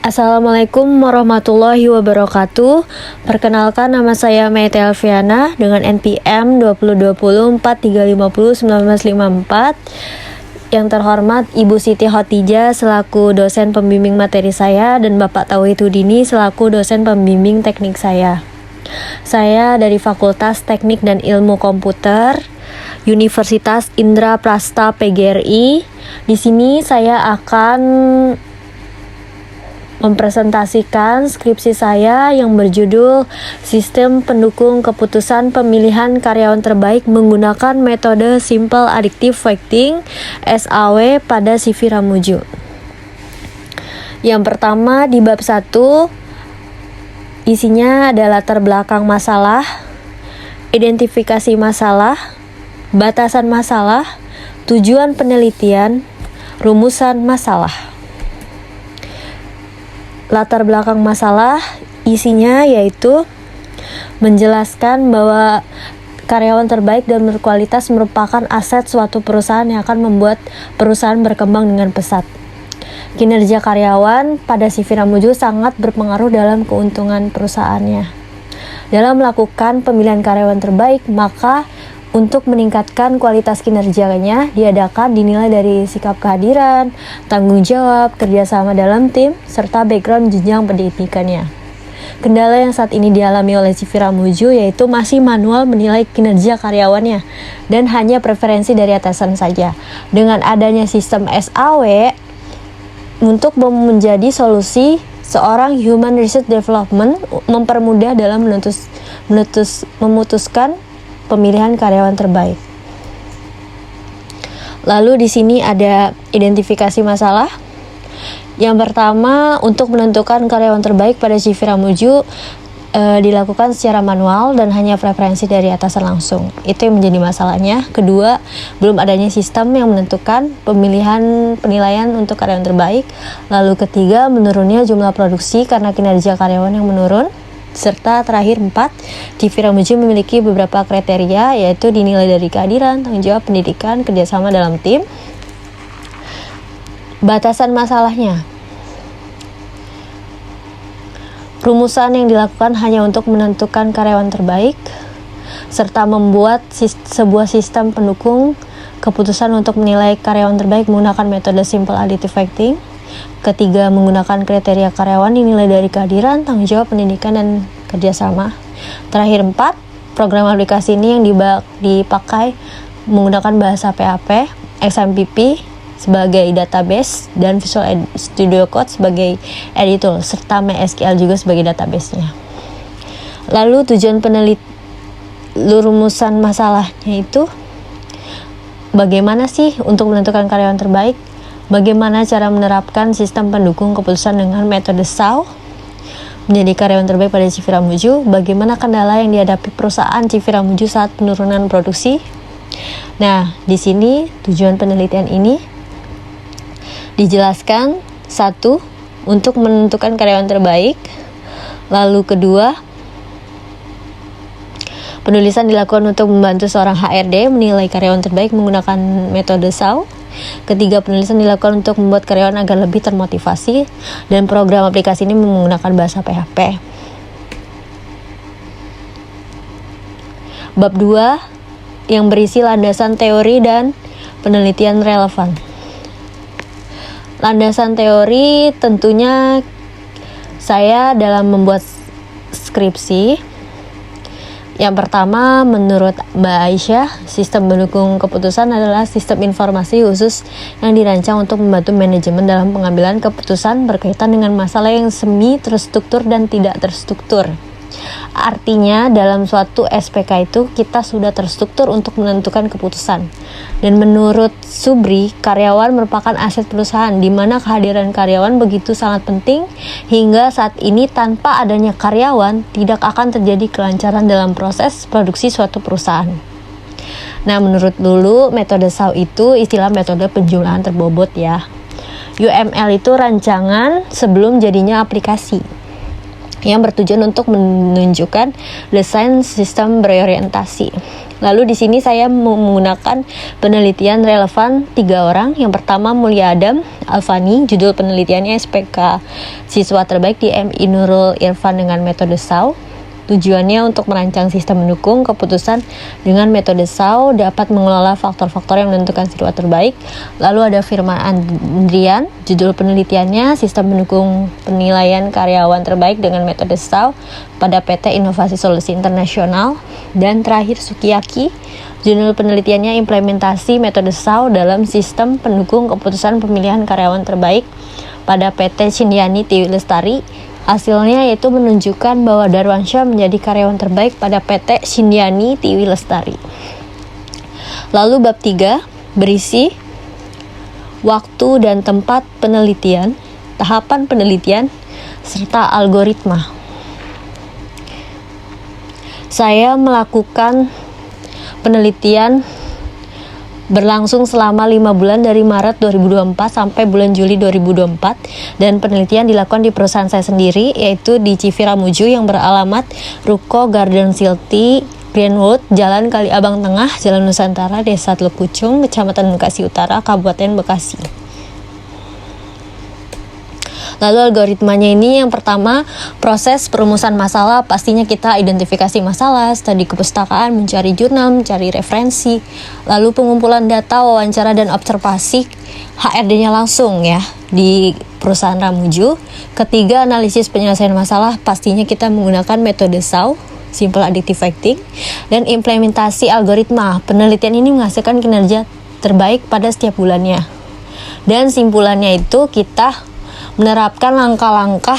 Assalamualaikum warahmatullahi wabarakatuh. Perkenalkan, nama saya Maite Alfiana dengan NPM 202043501954. Yang terhormat Ibu Siti Khotijah selaku dosen pembimbing materi saya dan Bapak Tauhidudini selaku dosen pembimbing teknik saya. Saya dari Fakultas Teknik dan Ilmu Komputer Universitas Indraprasta PGRI. Di sini saya akan mempresentasikan skripsi saya yang berjudul Sistem Pendukung Keputusan Pemilihan Karyawan Terbaik menggunakan metode Simple Additive Weighting SAW pada CV Ramuju. Yang pertama di bab 1, isinya ada latar belakang masalah, identifikasi masalah, batasan masalah, tujuan penelitian, rumusan masalah. Latar belakang masalah isinya yaitu menjelaskan bahwa karyawan terbaik dan berkualitas merupakan aset suatu perusahaan yang akan membuat perusahaan berkembang dengan pesat. Kinerja karyawan pada CV Ramuju sangat berpengaruh dalam keuntungan perusahaannya. Dalam melakukan pemilihan karyawan terbaik, maka untuk meningkatkan kualitas kinerjanya, diadakan dinilai dari sikap kehadiran, tanggung jawab, kerjasama dalam tim, serta background jenjang pendidikannya. Kendala yang saat ini dialami oleh CV Ramuju yaitu masih manual menilai kinerja karyawannya dan hanya preferensi dari atasan saja. Dengan adanya sistem SAW untuk menjadi solusi, seorang Human Resource Development mempermudah dalam memutuskan pemilihan karyawan terbaik. Lalu di sini ada identifikasi masalah. Yang pertama, untuk menentukan karyawan terbaik pada CV Ramuju dilakukan secara manual dan hanya preferensi dari atasan langsung. Itu yang menjadi masalahnya. Kedua, belum adanya sistem yang menentukan penilaian untuk karyawan terbaik. Lalu ketiga, menurunnya jumlah produksi karena kinerja karyawan yang menurun. Serta terakhir 4, CV Ramuju memiliki beberapa kriteria, yaitu dinilai dari kehadiran, tanggung jawab, pendidikan, kerjasama dalam tim. Batasan masalahnya, rumusan yang dilakukan hanya untuk menentukan karyawan terbaik, serta membuat sebuah sistem pendukung keputusan untuk menilai karyawan terbaik menggunakan metode Simple Additive Weighting. Ketiga, menggunakan kriteria karyawan dinilai dari kehadiran, tanggung jawab, pendidikan, dan kerjasama. Terakhir 4, program aplikasi ini yang dipakai menggunakan bahasa PHP, XMPP sebagai database, dan Visual Studio Code sebagai editor, serta MySQL juga sebagai database-nya. Lalu tujuan rumusan masalahnya itu bagaimana sih untuk menentukan karyawan terbaik? Bagaimana cara menerapkan sistem pendukung keputusan dengan metode SAW menjadi karyawan terbaik pada CV Ramuju? Bagaimana kendala yang dihadapi perusahaan CV Ramuju saat penurunan produksi? Nah, di sini tujuan penelitian ini dijelaskan. 1, untuk menentukan karyawan terbaik. Lalu kedua, penulisan dilakukan untuk membantu seorang HRD menilai karyawan terbaik menggunakan metode SAW. Ketiga, penulisan dilakukan untuk membuat karyawan agar lebih termotivasi, dan program aplikasi ini menggunakan bahasa PHP. Bab 2 yang berisi landasan teori dan penelitian relevan. Landasan teori tentunya saya dalam membuat skripsi. Yang pertama, menurut Mbak Aisyah, sistem pendukung keputusan adalah sistem informasi khusus yang dirancang untuk membantu manajemen dalam pengambilan keputusan berkaitan dengan masalah yang semi terstruktur dan tidak terstruktur. Artinya, dalam suatu SPK itu kita sudah terstruktur untuk menentukan keputusan. Dan menurut Subri, karyawan merupakan aset perusahaan, di mana kehadiran karyawan begitu sangat penting, hingga saat ini tanpa adanya karyawan tidak akan terjadi kelancaran dalam proses produksi suatu perusahaan. Nah, menurut Lulu, metode SAW itu istilah metode penjumlahan terbobot ya. UML itu rancangan sebelum jadinya aplikasi, yang bertujuan untuk menunjukkan desain sistem berorientasi. Lalu di sini saya menggunakan penelitian relevan 3 orang. Yang pertama Mulia Adam Alfani, judul penelitiannya SPK Siswa Terbaik di MI Nurul Irfan dengan metode SAW. Tujuannya untuk merancang sistem mendukung keputusan dengan metode SAW dapat mengelola faktor-faktor yang menentukan siswa terbaik. Lalu ada Firman Andrian, judul penelitiannya Sistem Mendukung Penilaian Karyawan Terbaik dengan metode SAW pada PT Inovasi Solusi Internasional. Dan terakhir Sukiyaki, judul penelitiannya Implementasi metode SAW dalam Sistem Pendukung Keputusan Pemilihan Karyawan Terbaik pada PT Cindiani Tiwi Lestari. Hasilnya yaitu menunjukkan bahwa Darwansyah menjadi karyawan terbaik pada PT Cindiani Tiwi Lestari. Lalu bab 3 berisi waktu dan tempat penelitian, tahapan penelitian, serta algoritma. Saya melakukan penelitian berlangsung selama 5 bulan dari Maret 2024 sampai bulan Juli 2024, dan penelitian dilakukan di perusahaan saya sendiri, yaitu di Civiramuju yang beralamat Ruko Garden City Greenwood, Jalan Kali Abang Tengah, Jalan Nusantara, Desa Teluk Pucung, Kecamatan Bekasi Utara, Kabupaten Bekasi. Lalu algoritmanya ini yang pertama, proses perumusan masalah. Pastinya kita identifikasi masalah, studi kepustakaan, mencari jurnal, mencari referensi. Lalu pengumpulan data, wawancara, dan observasi HRD-nya langsung ya di perusahaan Ramuju. Ketiga, analisis penyelesaian masalah. Pastinya kita menggunakan metode SAW, Simple Additive Facting. Dan implementasi algoritma. Penelitian ini menghasilkan kinerja terbaik pada setiap bulannya. Dan simpulannya itu kita menerapkan langkah-langkah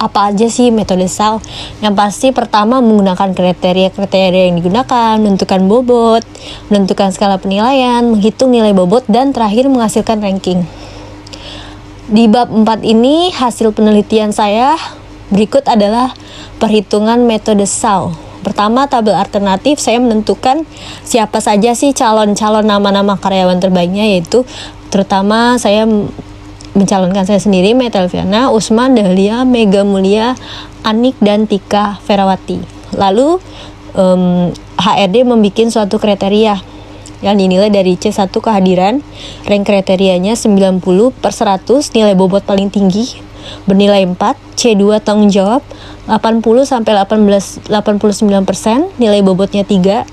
apa aja sih metode SAW. Yang pasti pertama menggunakan kriteria yang digunakan, menentukan bobot, menentukan skala penilaian, menghitung nilai bobot, dan terakhir menghasilkan ranking. Di bab 4 ini hasil penelitian saya berikut adalah perhitungan metode SAW. Pertama, tabel alternatif, saya menentukan siapa saja sih calon-calon nama-nama karyawan terbaiknya, yaitu terutama saya mencalonkan saya sendiri, Meta Elviana, Usman, Dahlia, Mega Mulia, Anik, dan Tika Ferawati. Lalu HRD membuat suatu kriteria yang dinilai dari C1 kehadiran, rank kriterianya 90/100, nilai bobot paling tinggi bernilai 4, C2 tanggung jawab 80-89%, nilai bobotnya 3,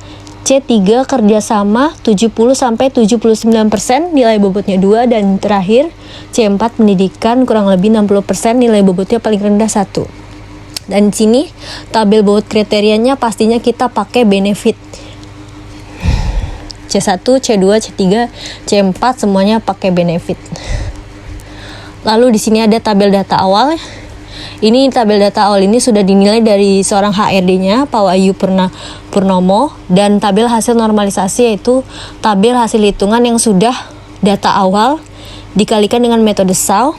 C3 kerjasama 70-79%, nilai bobotnya 2, dan terakhir C4 pendidikan kurang lebih 60%, nilai bobotnya paling rendah 1. Dan di sini tabel bobot kriterianya pastinya kita pakai benefit. C1, C2, C3, C4 semuanya pakai benefit. Lalu di sini ada tabel data awal. Ini tabel data awal ini sudah dinilai dari seorang HRD-nya, Pak Wahyu Purnomo, dan tabel hasil normalisasi yaitu tabel hasil hitungan yang sudah data awal dikalikan dengan metode SAW,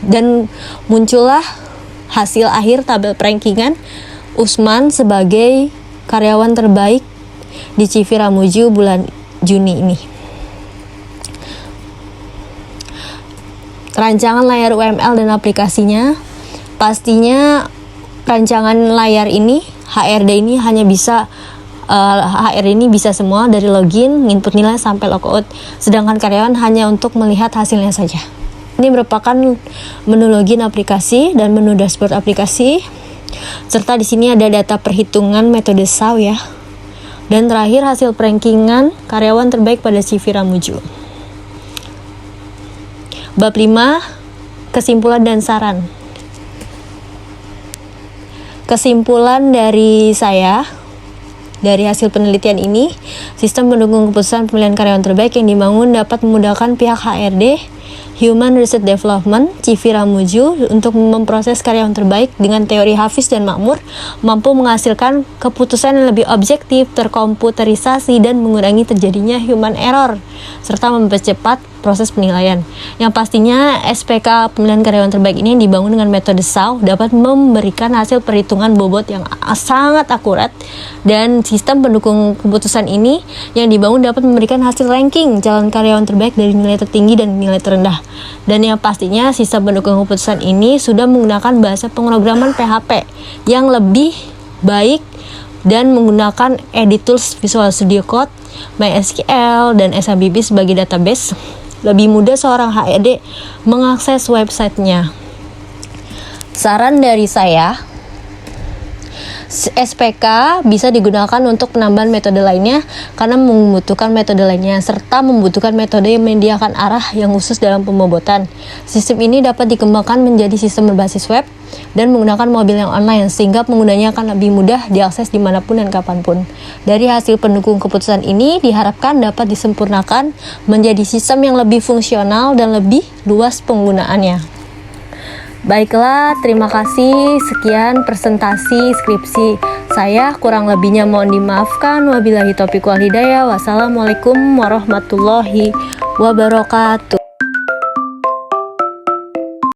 dan muncullah hasil akhir tabel perankingan Usman sebagai karyawan terbaik di Civiramuju bulan Juni ini. Rancangan layar UML dan aplikasinya. Pastinya rancangan layar ini, HRD ini hanya bisa HRD ini bisa semua dari login, input nilai sampai logout. Sedangkan karyawan hanya untuk melihat hasilnya saja. Ini merupakan menu login aplikasi dan menu dashboard aplikasi. Serta di sini ada data perhitungan metode SAW ya. Dan terakhir hasil perankingan karyawan terbaik pada Civiramuju. Bab 5, kesimpulan dan saran. Kesimpulan dari saya dari hasil penelitian ini, sistem pendukung keputusan pemilihan karyawan terbaik yang dibangun dapat memudahkan pihak HRD, Human Resource Development, Civiramuju untuk memproses karyawan terbaik dengan teori Hafiz dan Makmur, mampu menghasilkan keputusan yang lebih objektif, terkomputerisasi, dan mengurangi terjadinya human error, serta mempercepat proses penilaian. Yang pastinya SPK pemilihan karyawan terbaik ini yang dibangun dengan metode SAW dapat memberikan hasil perhitungan bobot yang sangat akurat, dan sistem pendukung keputusan ini yang dibangun dapat memberikan hasil ranking calon karyawan terbaik dari nilai tertinggi dan nilai terendah. Dan yang pastinya sistem pendukung keputusan ini sudah menggunakan bahasa pemrograman PHP yang lebih baik dan menggunakan edit tools Visual Studio Code, MySQL, dan SABB sebagai database, lebih mudah seorang HRD mengakses websitenya. Saran dari saya, SPK bisa digunakan untuk penambahan metode lainnya karena membutuhkan metode lainnya serta membutuhkan metode yang menyediakan arah yang khusus dalam pembobotan. Sistem ini dapat dikembangkan menjadi sistem berbasis web dan menggunakan mobil yang online sehingga penggunanya akan lebih mudah diakses dimanapun dan kapanpun. Dari hasil pendukung keputusan ini diharapkan dapat disempurnakan menjadi sistem yang lebih fungsional dan lebih luas penggunaannya. Baiklah, terima kasih. Sekian presentasi skripsi saya. Kurang lebihnya mohon dimaafkan. Wabillahi taufiq wal hidayah. Wassalamualaikum warahmatullahi wabarakatuh.